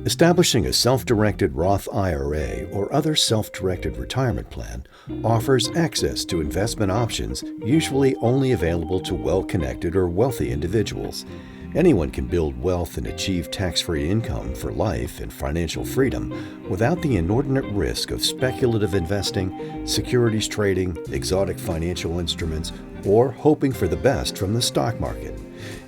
Establishing a self-directed Roth IRA or other self-directed retirement plan offers access to investment options usually only available to well-connected or wealthy individuals. Anyone can build wealth and achieve tax-free income for life and financial freedom without the inordinate risk of speculative investing, securities trading, exotic financial instruments, or hoping for the best from the stock market.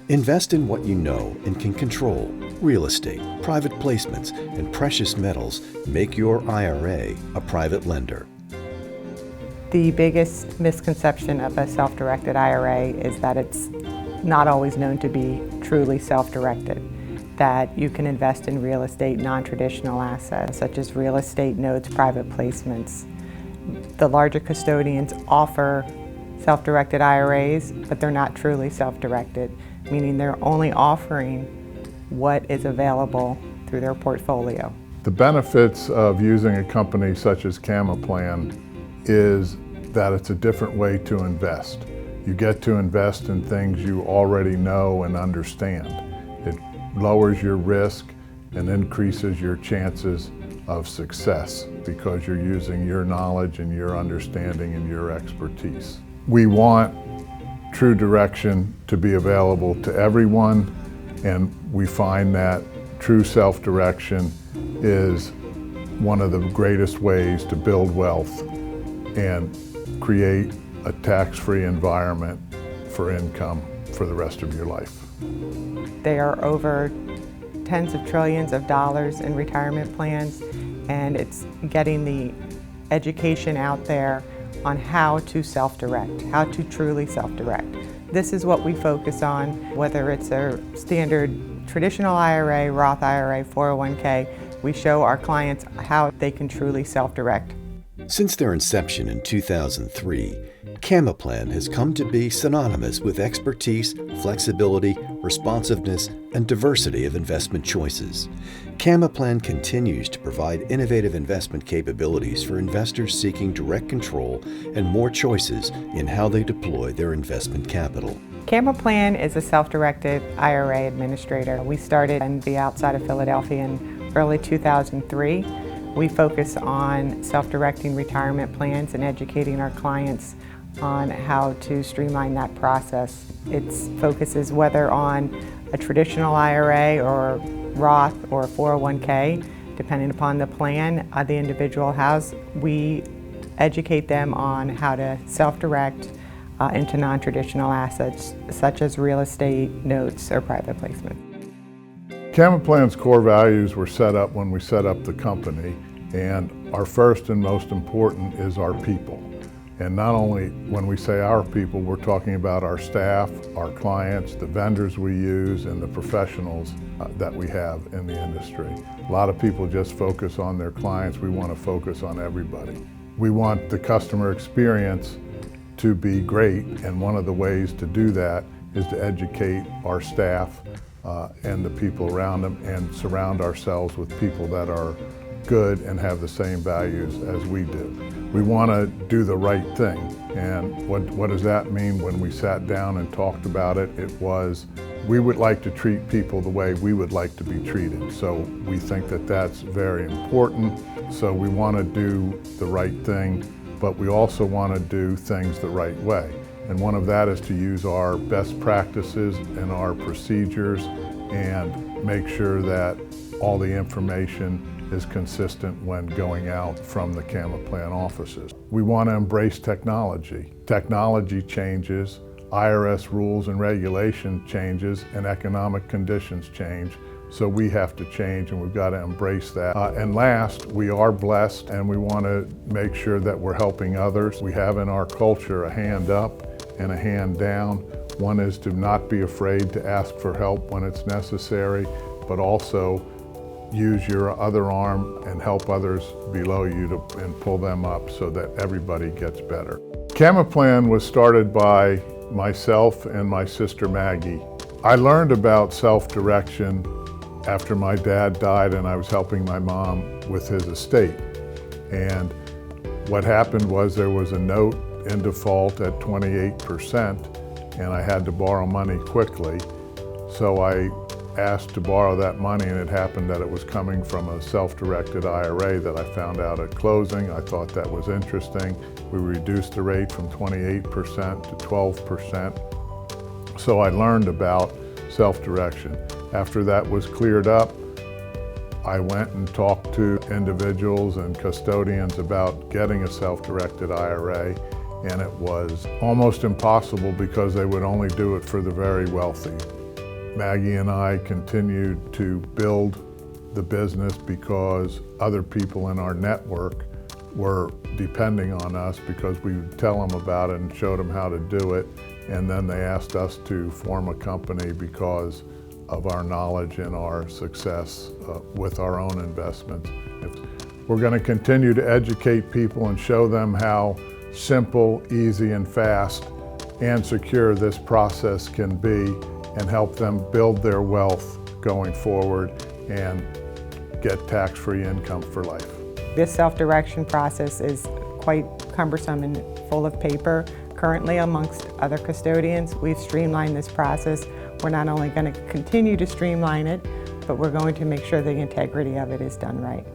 Invest in what you know and can control. Real estate, private placements, and precious metals make your IRA a private lender. The biggest misconception of a self-directed IRA is that it's not always known to be truly self-directed, that you can invest in real estate non-traditional assets such as real estate notes, private placements. The larger custodians offer self-directed IRAs, but they're not truly self-directed, meaning they're only offering what is available through their portfolio. The benefits of using a company such as CamaPlan is that it's a different way to invest. You get to invest in things you already know and understand. It lowers your risk and increases your chances of success because you're using your knowledge and your understanding and your expertise. We want true direction to be available to everyone, and we find that true self-direction is one of the greatest ways to build wealth and create a tax-free environment for income for the rest of your life. There are over tens of trillions of dollars in retirement plans, and it's getting the education out there on how to self-direct, how to truly self-direct. This is what we focus on, whether it's a standard traditional IRA, Roth IRA, 401K, we show our clients how they can truly self-direct. Since their inception in 2003, CamaPlan has come to be synonymous with expertise, flexibility, responsiveness, and diversity of investment choices. CamaPlan continues to provide innovative investment capabilities for investors seeking direct control and more choices in how they deploy their investment capital. CamaPlan is a self-directed IRA administrator. We started in the outside of Philadelphia in early 2003. We focus on self-directing retirement plans and educating our clients on how to streamline that process. Its focus is whether on a traditional IRA or Roth or 401K, depending upon the plan the individual has. We educate them on how to self-direct into non-traditional assets such as real estate, notes, or private placement. CamaPlan's core values were set up when we set up the company, and our first and most important is our people. And not only when we say our people, we're talking about our staff, our clients, the vendors we use, and the professionals that we have in the industry. A lot of people just focus on their clients. We want to focus on everybody. We want the customer experience to be great, and one of the ways to do that is to educate our staff and the people around them and surround ourselves with people that are good and have the same values as we do. We want to do the right thing, and what does that mean? When we sat down and talked about it, it was we would like to treat people the way we would like to be treated. So we think that that's very important. So we want to do the right thing, but we also want to do things the right way. And one of that is to use our best practices and our procedures and make sure that all the information is consistent when going out from the CamaPlan offices. We want to embrace technology. Technology changes, IRS rules and regulation changes, and economic conditions change. So we have to change, and we've got to embrace that. And last, we are blessed, and we want to make sure that we're helping others. We have in our culture a hand up and a hand down. One is to not be afraid to ask for help when it's necessary, but also use your other arm and help others below you and pull them up so that everybody gets better. CamaPlan was started by myself and my sister Maggie. I learned about self-direction after my dad died and I was helping my mom with his estate. And what happened was there was a note in default at 28% and I had to borrow money quickly. So I asked to borrow that money, and it happened that it was coming from a self-directed IRA that I found out at closing. I thought that was interesting. We reduced the rate from 28% to 12%. So I learned about self-direction. After that was cleared up, I went and talked to individuals and custodians about getting a self-directed IRA, and it was almost impossible because they would only do it for the very wealthy. Maggie and I continued to build the business because other people in our network were depending on us because we would tell them about it and showed them how to do it, and then they asked us to form a company because of our knowledge and our success with our own investments. We're going to continue to educate people and show them how simple, easy, and fast and secure this process can be, and help them build their wealth going forward and get tax-free income for life. This self-direction process is quite cumbersome and full of paper. Currently, amongst other custodians, we've streamlined this process. We're not only going to continue to streamline it, but we're going to make sure the integrity of it is done right.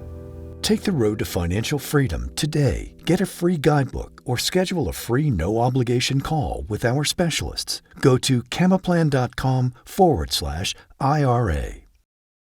Take the road to financial freedom today. Get a free guidebook or schedule a free no-obligation call with our specialists. Go to CamaPlan.com/IRA.